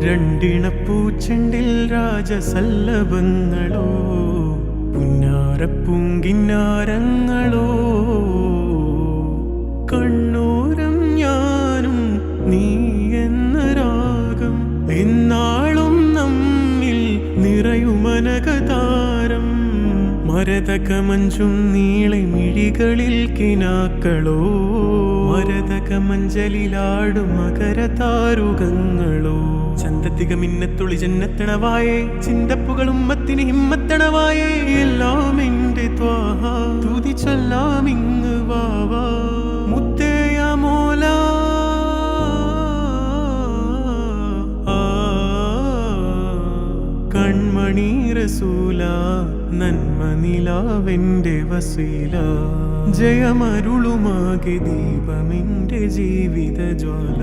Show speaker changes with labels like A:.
A: രണ്ടിണപ്പൂച്ചെണ്ടിൽ രാജസല്ലഭങ്ങളോ പുന്നാരപ്പൂങ്കിന്നാരങ്ങളോ കണ്ണൂരം ഞാനും നീ എന്ന രാഗം എന്നാളും നമ്മിൽ നിറയുമനകതാരം മരതകമഞ്ചും നീളെ മിഴികളിൽ കിനാക്കളോ മരതകമഞ്ചലിലാടും മകരതാരുകങ്ങളോ ചന്തത്തിക മിന്നത്തുളി ജന്നത്തണവായേ ചിന്തപ്പുകളും മത്തിന് ഹിമ്മത്തണവായേ എല്ലാം എന്റെ ത്വാഹ തുതി ചൊല്ലാമിങ് വാവാ മുത്തേയ മോല കൺമണി റസൂല നന്മ നിലാവെന്റെ വസീല ജയമരുളുമാകെ ദീപമെന്റെ ജീവിത ജ്വാല